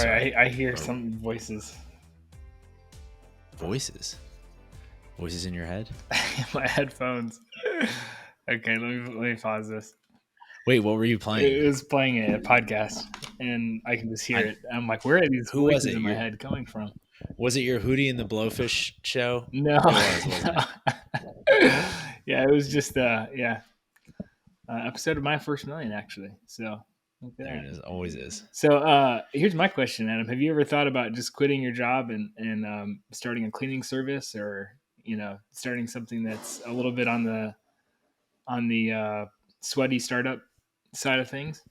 sorry. I hear Or some voices. voices in your head. My headphones. Okay, let me pause this. Wait, what were you It playing? was playing a podcast, and I can just hear I, it. I'm like, where are these who was voices it? in my head coming from? Was it your Hootie and the Blowfish show? No, It was, wasn't it? yeah, it was just episode of My First Million actually. So look at There that. it is. Always is. So here's my question, Adam. Have you ever thought about just quitting your job and starting a cleaning service, or starting something that's a little bit on the sweaty startup side of things?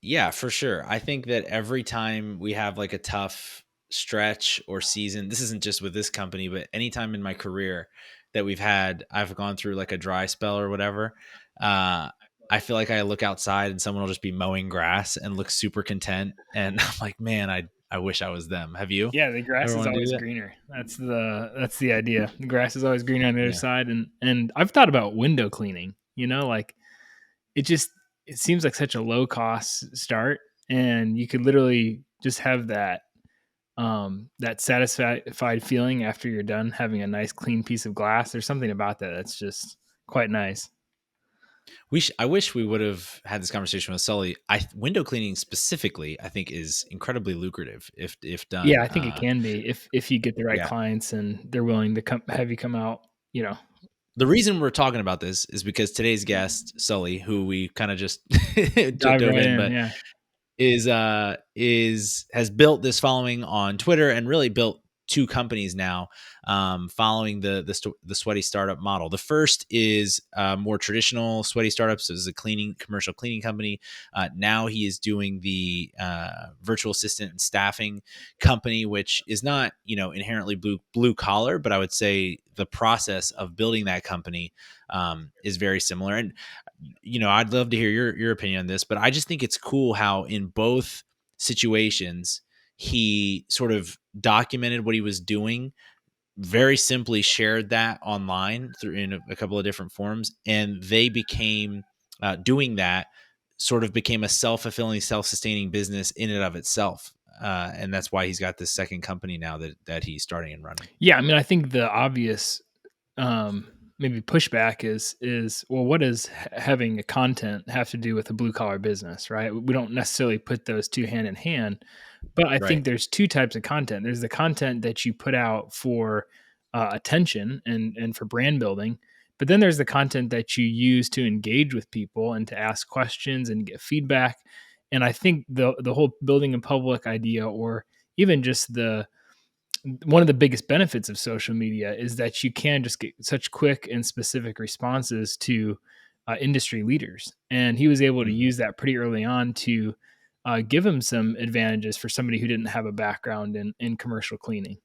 Yeah, for sure. I think that every time we have like a tough stretch or season, this isn't just with this company, but anytime in my career that I've gone through like a dry spell or whatever. I feel like I look outside and someone will just be mowing grass and look super content. And I'm like, man, I wish I was them. Have you Yeah, the grass ever is want to do always that? greener. That's the idea. The grass is always greener on the other Yeah. side, and I've thought about window cleaning. Like it just it seems like such a low cost start, and you could literally just have that satisfied feeling after you're done having a nice clean piece of glass. There's something about that that's just quite nice. I wish we would have had this conversation with Sully. Window cleaning specifically, I think, is incredibly lucrative if Yeah, done. I think it can be if you get the right Yeah. clients and they're willing to have you come out. The reason we're talking about this is because today's guest, Sully, who we kind of just Dive dove right in, in. but Yeah. has built this following on Twitter and really built two companies now, following the sweaty startup model. The first is more traditional sweaty startups. So this is a commercial cleaning company. Now he is doing the virtual assistant and staffing company, which is not inherently blue collar, but I would say the process of building that company is very similar. And I'd love to hear your opinion on this, but I just think it's cool how in both situations he sort of documented what he was doing, very simply shared that online through in a couple of different forums, and they became doing that sort of became a self-fulfilling, self-sustaining business in and of itself. And that's why he's got this second company now that he's starting and running. Yeah, I mean, I think the obvious maybe pushback is well, what does having a content have to do with a blue collar business, right? We don't necessarily put those two hand in hand, but I Right. think there's two types of content. There's the content that you put out for attention and for brand building, but then there's the content that you use to engage with people and to ask questions and get feedback. And I think the whole building in public idea, or even just the one of the biggest benefits of social media, is that you can just get such quick and specific responses to industry leaders. And he was able to Mm-hmm. use that pretty early on to give him some advantages for somebody who didn't have a background in commercial cleaning.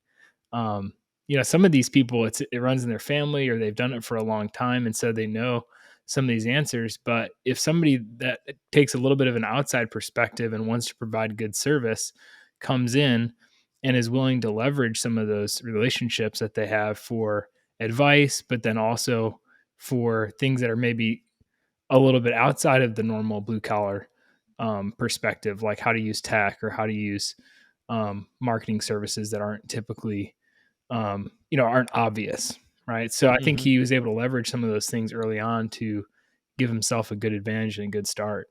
Um, some of these people, it runs in their family or they've done it for a long time. And so they know some of these answers. But if somebody that takes a little bit of an outside perspective and wants to provide good service comes in and is willing to leverage some of those relationships that they have for advice, but then also for things that are maybe a little bit outside of the normal blue collar perspective, like how to use tech or how to use marketing services that aren't typically, aren't obvious, right? So I think Mm-hmm. he was able to leverage some of those things early on to give himself a good advantage and a good start.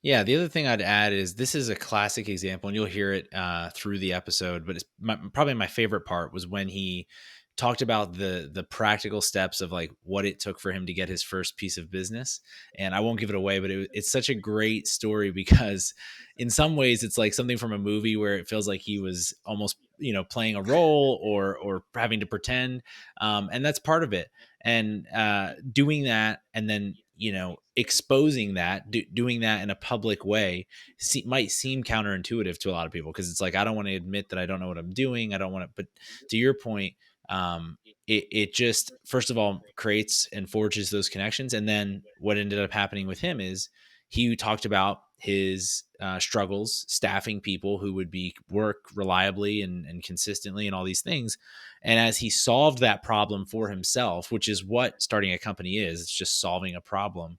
Yeah, the other thing I'd add is this is a classic example, and you'll hear it through the episode. But probably my favorite part was when he talked about the practical steps of like what it took for him to get his first piece of business. And I won't give it away, but it's such a great story because in some ways it's like something from a movie where it feels like he was almost playing a role or having to pretend, and that's part of it. And doing that and then exposing that, doing that in a public way might seem counterintuitive to a lot of people because it's like, I don't want to admit that I don't know what I'm doing. I don't want to, but to your point, it just, first of all, creates and forges those connections. And then what ended up happening with him is he talked about his struggles staffing people who would work reliably and consistently and all these things. And as he solved that problem for himself, which is what starting a company is, it's just solving a problem.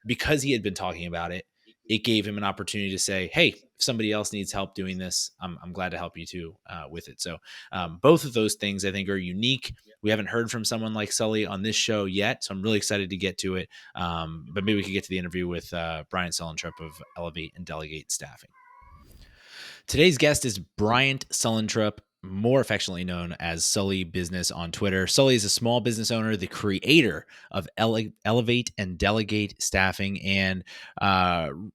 Because he had been talking about it, it gave him an opportunity to say, hey, if somebody else needs help doing this, I'm glad to help you too with it. So both of those things I think are unique. We haven't heard from someone like Sully on this show yet, so I'm really excited to get to it. But maybe we could get to the interview with Bryant Sullentrup of Elevate and Delegate Staffing. Today's guest is Bryant Sullentrup, more affectionately known as Sully Business on Twitter. Sully is a small business owner, the creator of Elevate and Delegate Staffing, and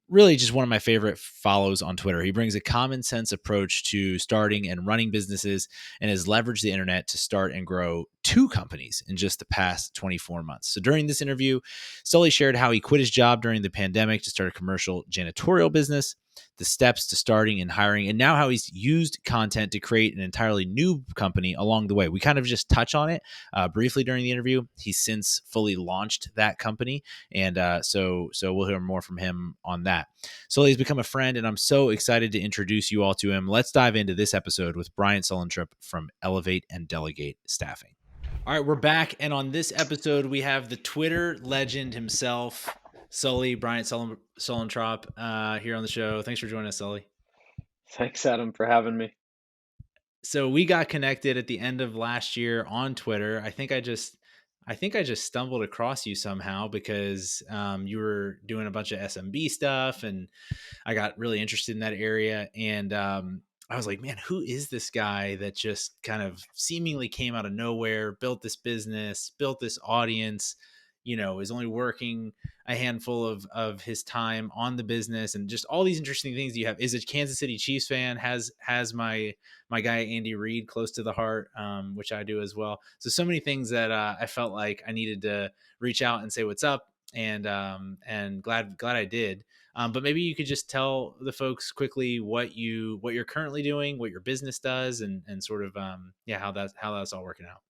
really just one of my favorite follows on Twitter. He brings a common sense approach to starting and running businesses and has leveraged the internet to start and grow 2 companies in just the past 24 months. So during this interview, Sully shared how he quit his job during the pandemic to start a commercial janitorial business, the steps to starting and hiring, and now how he's used content to create an entirely new company along the way. We kind of just touch on it briefly during the interview. He's since fully launched that company, and so we'll hear more from him on that. So he's become a friend, and I'm so excited to introduce you all to him. Let's dive into this episode with Bryant Sullentrup from Elevate and Delegate Staffing. All right, we're back, and on this episode, we have the Twitter legend himself, Sully, Bryant Sullentrup, here on the show. Thanks for joining us, Sully. Thanks, Adam, for having me. So we got connected at the end of last year on Twitter. I think I just stumbled across you somehow because you were doing a bunch of SMB stuff, and I got really interested in that area. And I was like, man, who is this guy that just kind of seemingly came out of nowhere, built this business, built this audience, is only working a handful of his time on the business, and just all these interesting things you have. Is a Kansas City Chiefs fan, has my guy Andy Reid close to the heart, which I do as well. So many things that I felt like I needed to reach out and say what's up, and glad I did. But maybe you could just tell the folks quickly what you're currently doing, what your business does, and sort of how that's all working out.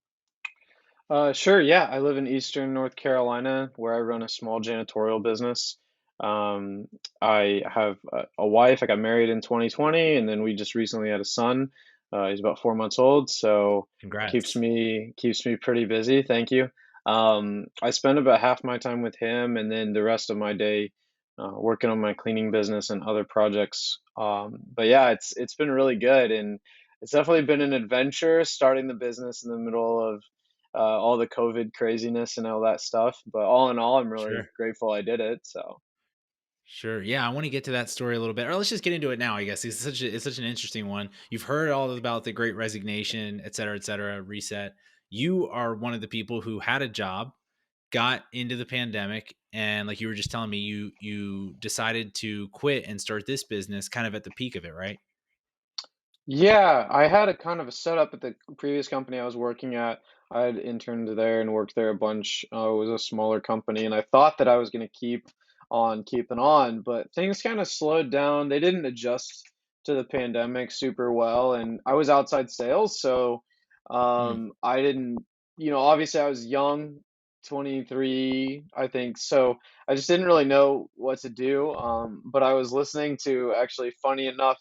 Sure, yeah. I live in Eastern North Carolina where I run a small janitorial business. Um, I have a wife. I got married in 2020, and then we just recently had a son. He's about 4 months old, so keeps Congrats. me pretty busy. Thank you. I spend about half my time with him, and then the rest of my day working on my cleaning business and other projects. But yeah, it's been really good, and it's definitely been an adventure starting the business in the middle of all the COVID craziness and all that stuff. But all in all, I'm really Sure. grateful I did it. So Sure. Yeah, I want to get to that story a little bit. Or let's just get into it now, I guess. It's such an interesting one. You've heard all about the great resignation, et cetera, reset. You are one of the people who had a job, got into the pandemic, and like you were just telling me, you decided to quit and start this business kind of at the peak of it, right? yeah, I had a kind of a setup at the previous company I was working at. I had interned there and worked there a bunch. It was a smaller company, and I thought that I was going to keep on keeping on, but things kind of slowed down. They didn't adjust to the pandemic super well, and I was outside sales, so Hmm. I didn't, obviously I was young, 23, I think, so I just didn't really know what to do. But I was listening to, actually, funny enough,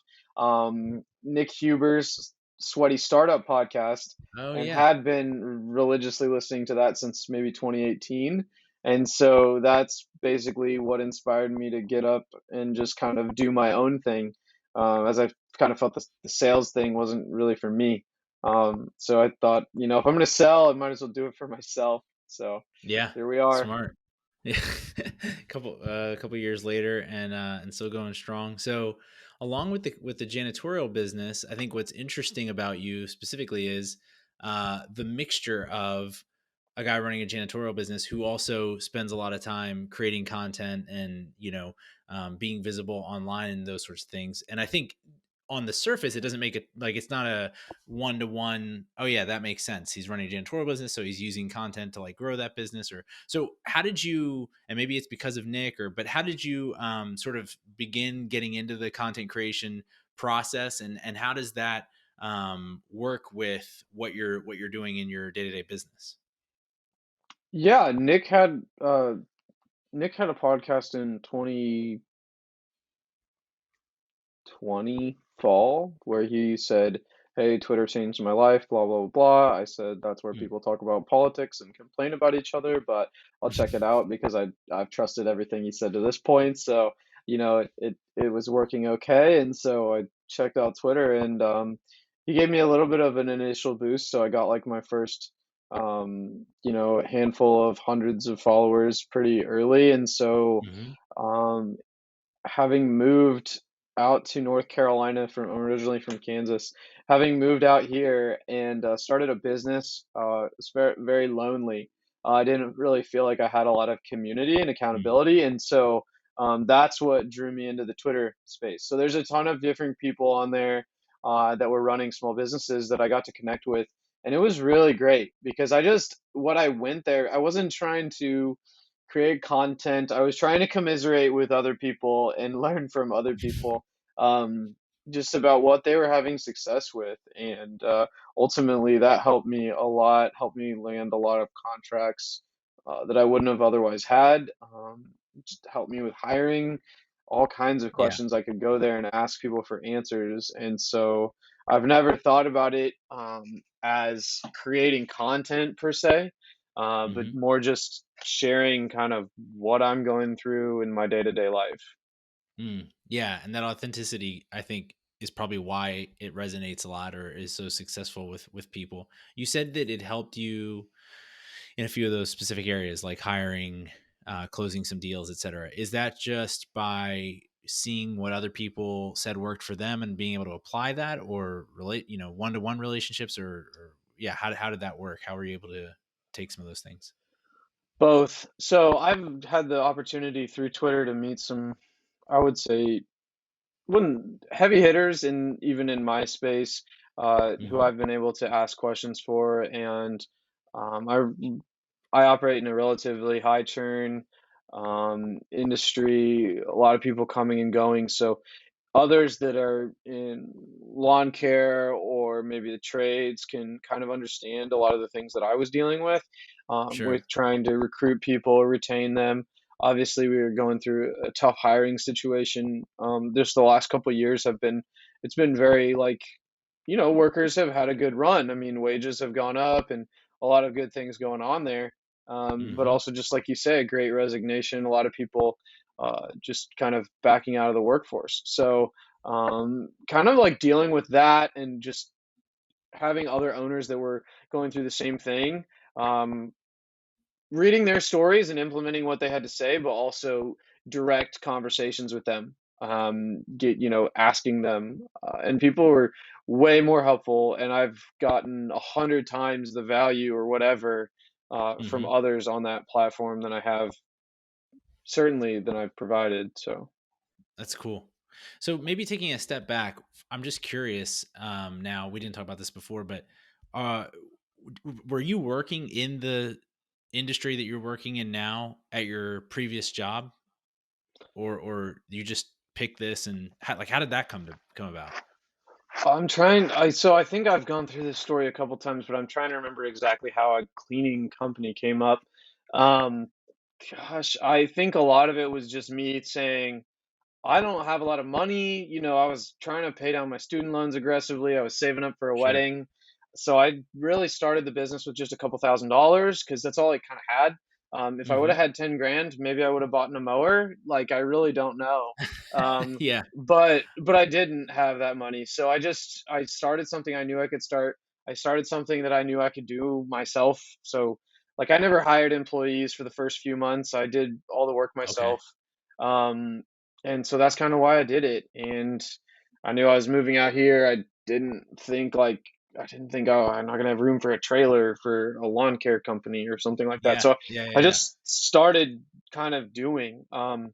Nick Huber's Sweaty Startup podcast, Oh and yeah. had been religiously listening to that since maybe 2018. And so that's basically what inspired me to get up and just kind of do my own thing, as I kind of felt the sales thing wasn't really for me. So I thought, if I'm going to sell, I might as well do it for myself. So Yeah. here we are. Smart. Yeah. couple years later, and still going strong. So along with the janitorial business, I think what's interesting about you specifically is the mixture of a guy running a janitorial business who also spends a lot of time creating content and being visible online and those sorts of things. And I think on the surface it doesn't make it like it's not a one-to-one. Oh yeah, that makes sense, he's running a janitorial business, so he's using content to like grow that business. Or so how did you, and maybe it's because of Nick, or but how did you sort of begin getting into the content creation process, and how does that work with what you're doing in your day-to-day business? Yeah, Nick had a podcast in 2020 fall where he said, "Hey, Twitter changed my life, blah blah blah." I said, "That's where Hmm. people talk about politics and complain about each other, but I'll check it out because I've trusted everything he said to this point." So it was working okay. And so I checked out Twitter, and he gave me a little bit of an initial boost. So I got like my first, handful of hundreds of followers pretty early. And so, Hmm. um, having moved out to North Carolina, I'm originally from Kansas, having moved out here and started a business, it's very, very lonely. I didn't really feel like I had a lot of community and accountability. And so that's what drew me into the Twitter space. So there's a ton of different people on there that were running small businesses that I got to connect with. And it was really great because what I went there, I wasn't trying to create content. I was trying to commiserate with other people and learn from other people, um, just about what they were having success with. And ultimately, that helped me a lot, helped me land a lot of contracts that I wouldn't have otherwise had. Just helped me with hiring, all kinds of Yeah. questions I could go there and ask people for answers. And so I've never thought about it as creating content per se, but Hmm. more just sharing kind of what I'm going through in my day-to-day life. Mm. Yeah, and that authenticity, I think, is probably why it resonates a lot or is so successful with people. You said that it helped you in a few of those specific areas, like hiring, closing some deals, etc. Is that just by seeing what other people said worked for them and being able to apply that, or relate, one-to-one relationships, or yeah, how did that work? How were you able to take some of those things? Both. So I've had the opportunity through Twitter to meet some, I would say, wouldn't heavy hitters in even in my space, who Hmm. I've been able to ask questions for. And I operate in a relatively high churn industry, a lot of people coming and going. So others that are in lawn care or maybe the trades can kind of understand a lot of the things that I was dealing with Sure. trying to recruit people, retain them. Obviously, we were going through a tough hiring situation. Just the last couple of years have been, it's been very like, workers have had a good run. I mean, wages have gone up and a lot of good things going on there. But Hmm. also, just like you say, a great resignation. A lot of people just kind of backing out of the workforce. So, kind of like dealing with that and just having other owners that were going through the same thing. Um, Reading their stories and implementing what they had to say, but also direct conversations with them. Asking them, and people were way more helpful, and I've gotten 100 times the value or whatever from Hmm. others on that platform than I have certainly than I've provided. So. That's cool. So maybe taking a step back, I'm just curious. Now we didn't talk about this before, but uh, were you working in the industry that you're working in now at your previous job, or you just picked this and how did that come about? I think I've gone through this story a couple times, but I'm trying to remember exactly how a cleaning company came up. Um, Gosh, I think a lot of it was just me saying, I don't have a lot of money. I was trying to pay down my student loans aggressively. I was saving up for a Sure. wedding. So I really started the business with just a couple $1,000s because that's all I kind of had. If I would have Hmm. had 10 grand, maybe I would have bought a mower. Like, I really don't know. Um, Yeah. but I didn't have that money. So I started something I knew I could start. I started something that I knew I could do myself. So like I never hired employees for the first few months. I did all the work Okay. myself. Um, and so that's kind of why I did it. And I knew I was moving out here. I didn't think, oh, I'm not gonna have room for a trailer for a lawn care company or something like that. Yeah. So Yeah. Yeah. I Yeah. just started kind of doing, and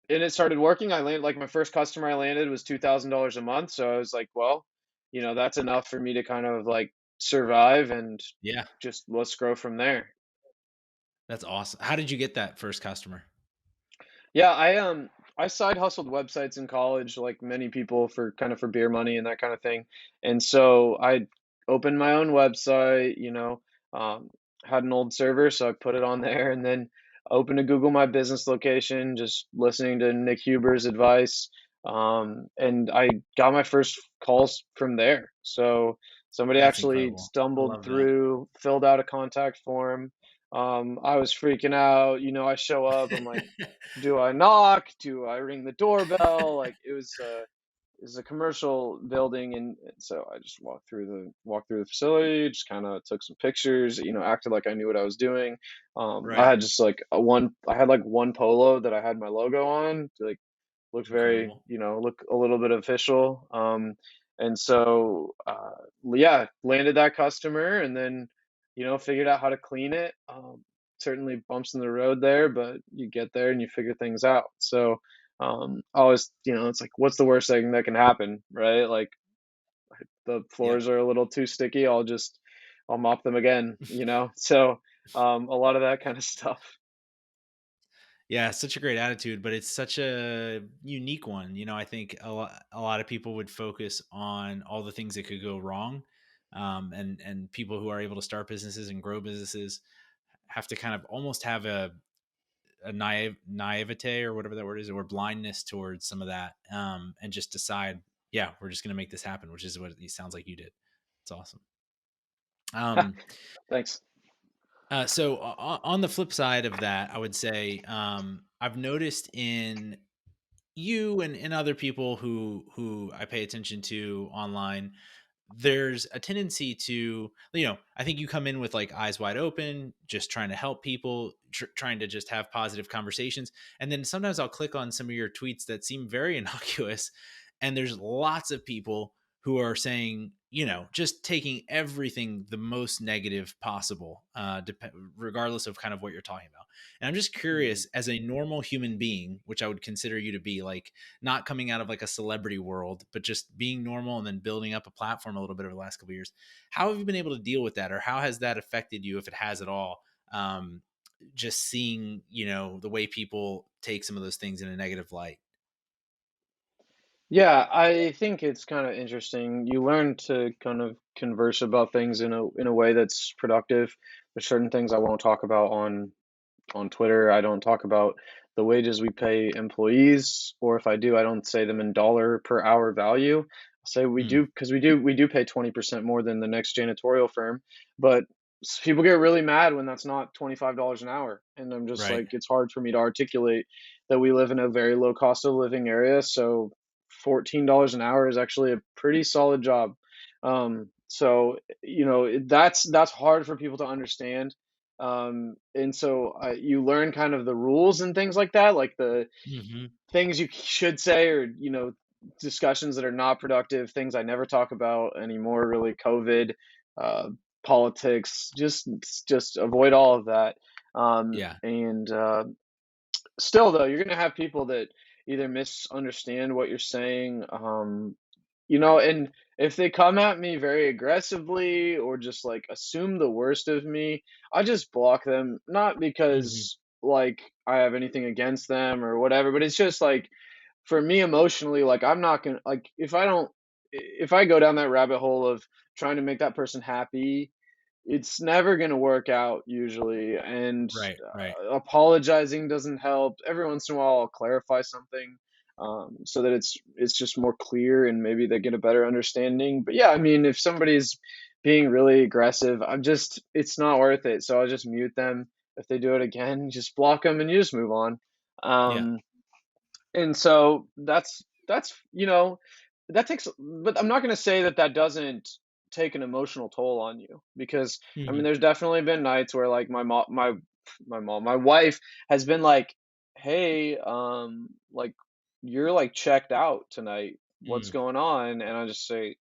it started working. I landed like my first customer I landed was $2,000 a month. So I was like, well, that's enough for me to kind of like survive and Yeah. just let's grow from there. That's awesome. How did you get that first customer? Yeah, I side hustled websites in college like many people for kind of for beer money and that kind of thing. And so I opened my own website, um, had an old server, so I put it on there and then opened a Google My Business location, just listening to Nick Huber's advice. And I got my first calls from there. So somebody That's actually incredible. I stumbled love that. through, filled out a contact form, I was freaking out. I show up. I'm like, do I knock? Do I ring the doorbell? Like it was a commercial building, and so I just walked through the facility, just kind of took some pictures, acted like I knew what I was doing. I Right. had just like I had like one polo that I had my logo on, like looked very, Incredible. look a little bit official. And so, yeah, landed that customer, and then, figured out how to clean it. Certainly bumps in the road there, but you get there and you figure things out. So, always, it's like, what's the worst thing that can happen, right? Like the Yep. floors are a little too sticky. I'll mop them again, So, a lot of that kind of stuff. Yeah, such a great attitude, but it's such a unique one. I think a lot of people would focus on all the things that could go wrong, and people who are able to start businesses and grow businesses have to kind of almost have a naivete or whatever that word is, or blindness towards some of that, and just decide, yeah, we're just going to make this happen, which is what it sounds like you did. It's awesome. Um, Thanks. so on the flip side of that, I would say I've noticed in you and other people who I pay attention to online, there's a tendency to, I think you come in with like eyes wide open, just trying to help people, trying to just have positive conversations. And then sometimes I'll click on some of your tweets that seem very innocuous. And there's lots of people who are saying, just taking everything the most negative possible, regardless of kind of what you're talking about. And I'm just Mhm. curious, as a normal human being, which I would consider you to be, like not coming out of like a celebrity world, but just being normal and then building up a platform a little bit over the last couple of years. How have you been able to deal with that, or how has that affected you, if it has at all? Just seeing, the way people take some of those things in a negative light. Yeah, I think it's kind of interesting. You learn to kind of converse about things in a way that's productive. There's certain things I won't talk about on Twitter. I don't talk about the wages we pay employees, or if I do, I don't say them in dollar per hour value. I say we Mm, do because we do pay 20% more than the next janitorial firm, but people get really mad when that's not $25 an hour, and I'm just right. like, it's hard for me to articulate that we live in a very low cost of living area, so $14 an hour is actually a pretty solid job. So that's hard for people to understand. And so you learn kind of the rules and things like that, like the Hmm. things you should say, or discussions that are not productive, things I never talk about anymore, really. COVID, uh, politics, just avoid all of that. Yeah. And Still, though, you're gonna have people that either misunderstand what you're saying, and if they come at me very aggressively or just like assume the worst of me, I just block them. Not Hmm. because like I have anything against them or whatever, but it's just like, for me emotionally, like, I'm not gonna, like, if I go down that rabbit hole of trying to make that person happy, it's never going to work out usually. And Right. Right. apologizing doesn't help. Every once in a while I'll clarify something, so that it's just more clear, and maybe they get a better understanding. But yeah, I mean, if somebody's being really aggressive, it's not worth it, so I'll just mute them. If they do it again, just block them and you just move on. Yeah. And so that's that takes, but I'm not going to say that that doesn't take an emotional toll on you, because I mean, Hmm. there's definitely been nights where, like, my wife has been like, hey, like, you're like checked out tonight, what's Mm. going on? And I just say,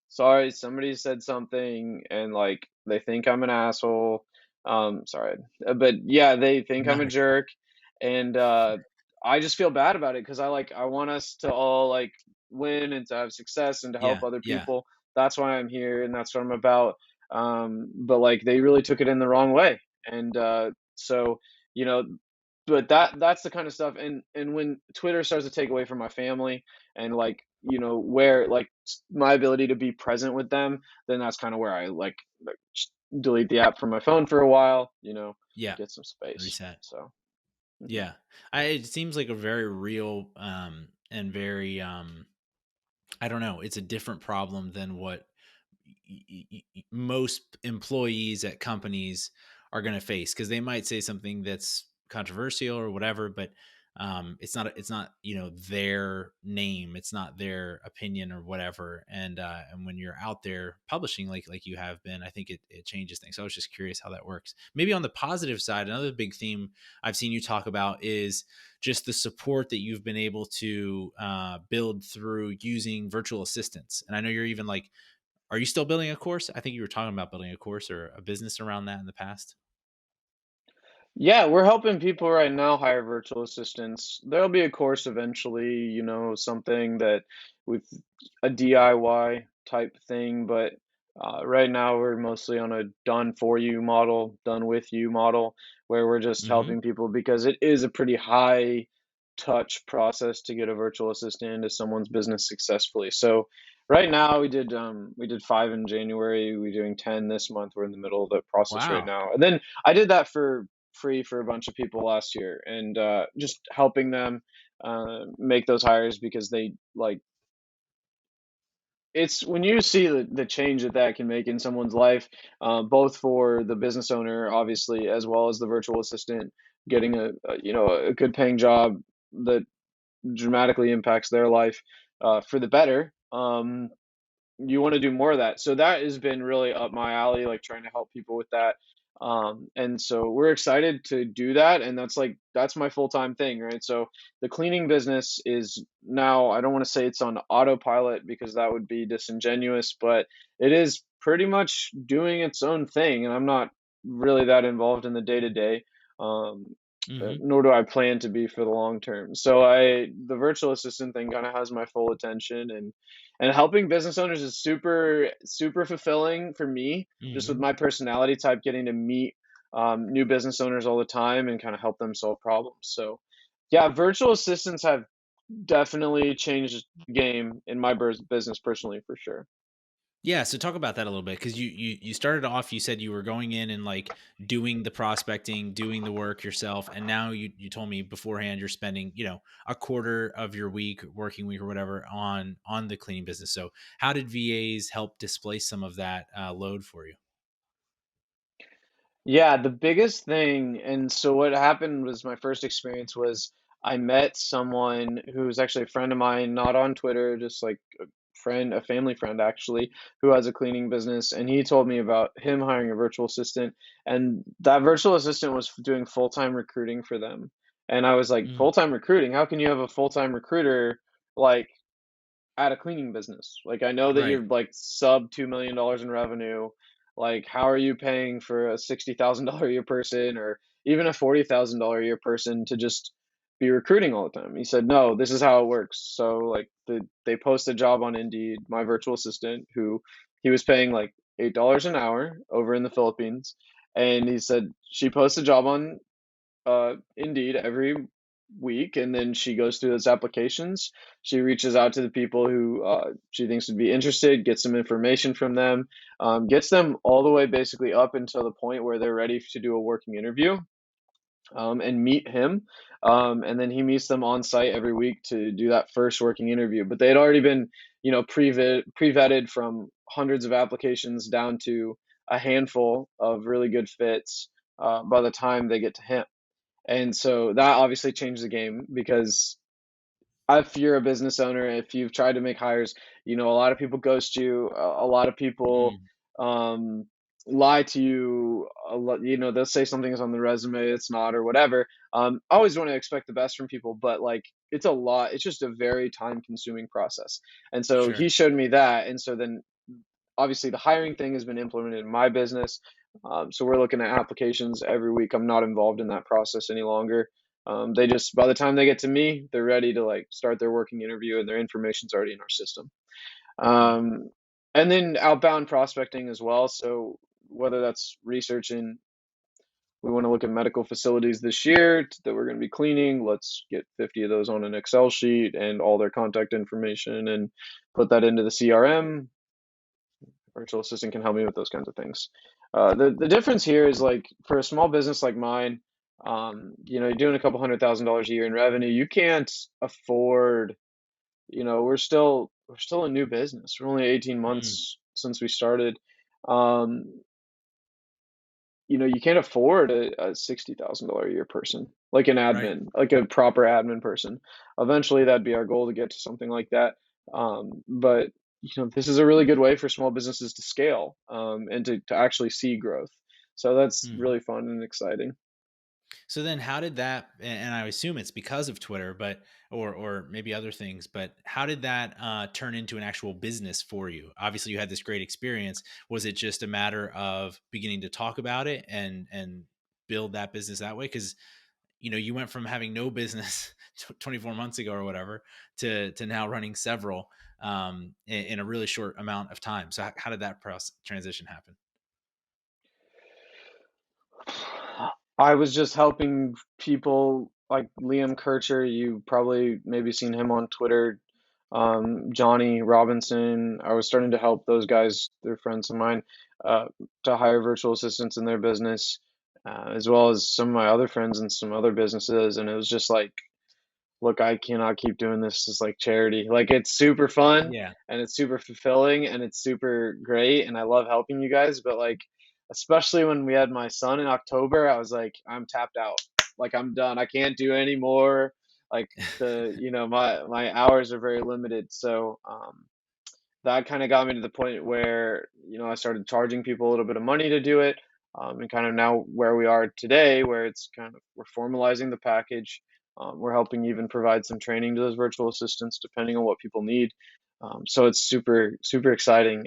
sorry, somebody said something, and like they think I'm an asshole. Sorry, but yeah, they think I'm a No. jerk, and I just feel bad about it, because I want us to all like win and to have success and to help Yeah. other Yeah. people. That's why I'm here, and that's what I'm about. But like, they really took it in the wrong way, and so you know, but that's the kind of stuff. And when Twitter starts to take away from my family, and like, where like my ability to be present with them, then that's kind of where I like delete the app from my phone for a while, Yeah. get some space. Reset. So mhm. Yeah. It seems like a very real, and very, I don't know, it's a different problem than what most employees at companies are going to face, because they might say something that's controversial or whatever, but it's not their name, it's not their opinion or whatever. And when you're out there publishing like you have been, I think it changes things. So I was just curious how that works. Maybe on the positive side, another big theme I've seen you talk about is just the support that you've been able to build through using virtual assistants. And I know you're even like, are you still building a course? I think you were talking about building a course or a business around that in the past. Yeah, we're helping people right now hire virtual assistants. There'll be a course eventually, something that with a DIY type thing, but right now we're mostly on a done for you model, done with you model, where we're just Mm-hmm. helping people because it is a pretty high touch process to get a virtual assistant into someone's business successfully. So right now we did 5 in January, we're doing 10 this month. We're in the middle of the process right Wow. now. And then I did that for free for a bunch of people last year, and just helping them make those hires because they like it's when you see the change that that can make in someone's life, both for the business owner, obviously, as well as the virtual assistant getting a good paying job that dramatically impacts their life for the better. You want to do more of that. So that has been really up my alley, like trying to help people with that. And so we're excited to do that. And that's my full-time thing, right? So the cleaning business is now, I don't want to say it's on autopilot because that would be disingenuous, but it is pretty much doing its own thing. And I'm not really that involved in the day to day. Mm-hmm. Nor do I plan to be for the long term. So the virtual assistant thing kind of has my full attention, and helping business owners is super super fulfilling for me. Just with Mm-hmm. my personality type, getting to meet new business owners all the time and kind of help them solve problems. So yeah, virtual assistants have definitely changed the game in my business personally for sure. Yeah, so talk about that a little bit, because you started off. You said you were going in and like doing the prospecting, doing the work yourself, and now you told me beforehand you're spending a quarter of your working week or whatever on the cleaning business. So how did VAs help displace some of that load for you? Yeah, the biggest thing, and so what happened was my first experience was I met someone who's actually a friend of mine, not on Twitter, just like a family friend actually, who has a cleaning business, and he told me about him hiring a virtual assistant, and that virtual assistant was doing full-time recruiting for them. And I was like, Mm, full-time recruiting? How can you have a full-time recruiter like at a cleaning business? Like I know that right. you're like sub $2 million in revenue. Like how are you paying for a $60,000 a year person or even a $40,000 a year person to just be recruiting all the time? He said, no, this is how it works. So like they post a job on Indeed, my virtual assistant, who he was paying like $8 an hour over in the Philippines. And he said she posts a job on Indeed every week, and then she goes through those applications. She reaches out to the people who she thinks would be interested, gets some information from them, gets them all the way basically up until the point where they're ready to do a working interview and meet him. And then he meets them on site every week to do that first working interview. But they had already been, pre-vetted from hundreds of applications down to a handful of really good fits by the time they get to him. And so that obviously changed the game because if you're a business owner, if you've tried to make hires, a lot of people ghost you. A lot of people Mm, um, lie to you. They'll say something is on the resume, it's not, or whatever. I always want to expect the best from people, but like it's a lot. It's just a very time-consuming process. And so sure. he showed me that, and so then obviously the hiring thing has been implemented in my business. So we're looking at applications every week. I'm not involved in that process any longer. They just, by the time they get to me, they're ready to like start their working interview and their information's already in our system. Wow. Um, and then outbound prospecting as well. So whether that's researching, we want to look at medical facilities this year that we're going to be cleaning. Let's get 50 of those on an Excel sheet and all their contact information and put that into the CRM. Virtual assistant can help me with those kinds of things. The difference here is like for a small business like mine, you're doing a couple $100,000 a year in revenue. You can't afford. We're still a new business. We're only 18 Mm, months since we started. Um, you can't afford a $60,000 a year person, like an Right. admin, like a proper admin person. Eventually, that'd be our goal to get to something like that. But this is a really good way for small businesses to scale, and to actually see growth. So that's Hmm. really fun and exciting. So then how did that, and I assume it's because of Twitter, but or maybe other things, but how did that turn into an actual business for you? Obviously you had this great experience. Was it just a matter of beginning to talk about it and build that business that way? Because you went from having no business 24 months ago or whatever to now running several in a really short amount of time. So how did that process transition happen? I was just helping people like Liam Kircher. You probably maybe seen him on Twitter. Johnny Robinson. I was starting to help those guys, they're friends of mine, uh, to hire virtual assistants in their business, as well as some of my other friends in some other businesses. And it was just like, look, I cannot keep doing this as like charity. Like it's super fun Yeah. and it's super fulfilling and it's super great and I love helping you guys, but like especially when we had my son in October, I was like, I'm tapped out. Like I'm done. I can't do any more. Like my hours are very limited. So that kind of got me to the point where I started charging people a little bit of money to do it, and kind of now where we are today, where it's kind of we're formalizing the package. We're helping even provide some training to those virtual assistants depending on what people need. So it's super super exciting.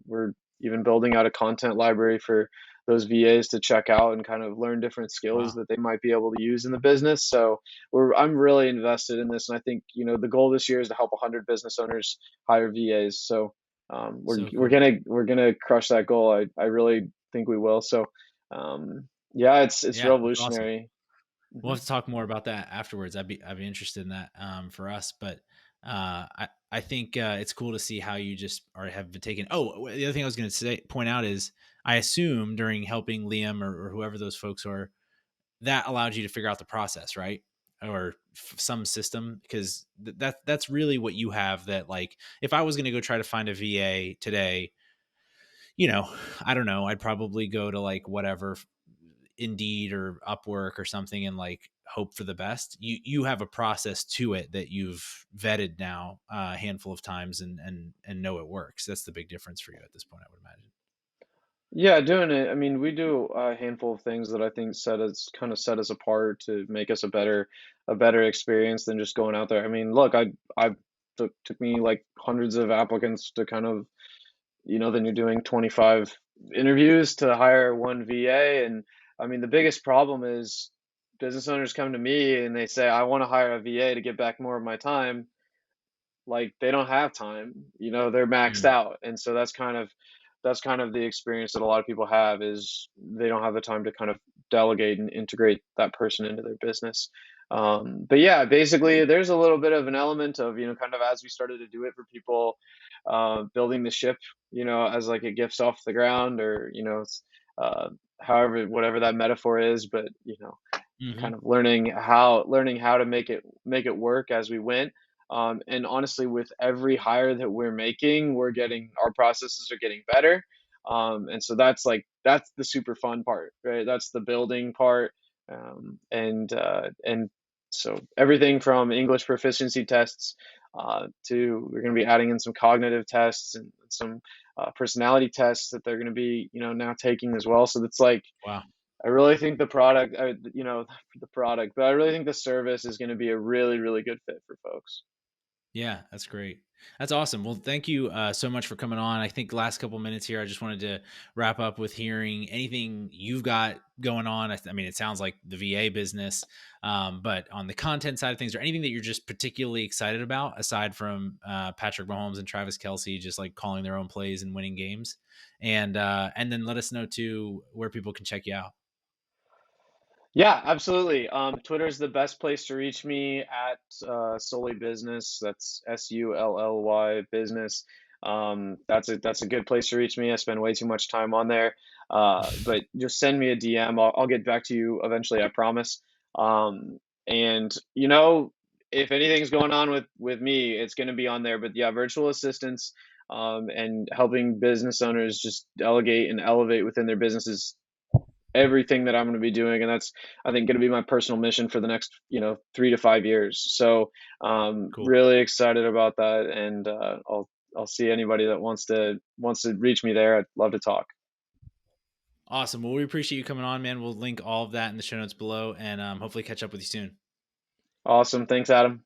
We're even building out a content library for those VAs to check out and kind of learn different skills Wow. that they might be able to use in the business. So I'm really invested in this, and I think the goal this year is to help 100 business owners hire VAs. So we're So we're cool. gonna we're gonna crush that goal. I really think we will. So yeah, it's Yeah, that's awesome. revolutionary. We'll Mhm. have to talk more about that afterwards. I'd be interested in that for us. But I think it's cool to see how you just are have been taken. Oh, the other thing I was going to say point out is I assume during helping Liam or whoever those folks are, that allowed you to figure out the process, right? Or some system, because that's really what you have. That like, if I was going to go try to find a VA today, I don't know, I'd probably go to like whatever Indeed or Upwork or something and like hope for the best. You have a process to it that you've vetted now a handful of times and know it works. That's the big difference for you at this point, I would imagine. Yeah, doing it. I mean, we do a handful of things that I think set us apart to make us a better experience than just going out there. I mean, look, I took me like hundreds of applicants to kind of then you're doing 25 interviews to hire one VA. And I mean, the biggest problem is business owners come to me and they say, I want to hire a VA to get back more of my time. Like they don't have time, they're maxed Mm. out. And so that's kind of the experience that a lot of people have is they don't have the time to kind of delegate and integrate that person into their business. But yeah, basically there's a little bit of an element of, kind of as we started to do it for people, building the ship, as like it gets off the ground or, it's, uh, however, whatever that metaphor is, but, Hmm. kind of learning how to make it work as we went. And honestly, with every hire that we're making, our processes are getting better. And so that's the super fun part, right? That's the building part. And so everything from English proficiency tests, to we're going to be adding in some cognitive tests and some personality tests that they're going to be now taking as well. So it's like Wow. I really think the product, the product, but I really think the service is going to be a really, really good fit for folks. Yeah, that's great. That's awesome. Well, thank you so much for coming on. I think last couple minutes here, I just wanted to wrap up with hearing anything you've got going on. I mean, it sounds like the VA business, but on the content side of things, or anything that you're just particularly excited about, aside from Patrick Mahomes and Travis Kelsey, just like calling their own plays and winning games, and then let us know too where people can check you out. Yeah, absolutely. Twitter is the best place to reach me at Sully Business. That's SullY Business. That's a good place to reach me. I spend way too much time on there. But just send me a DM. I'll get back to you eventually. I promise. And if anything's going on with me, it's going to be on there. But yeah, virtual assistants, and helping business owners just delegate and elevate within their businesses everything that I'm going to be doing, and that's, I think, going to be my personal mission for the next 3 to 5 years. So Cool. really excited about that, and I'll see anybody that wants to reach me there. I'd love to talk. Awesome. Well, we appreciate you coming on, man. We'll link all of that in the show notes below, and hopefully catch up with you soon. Awesome, thanks, Adam.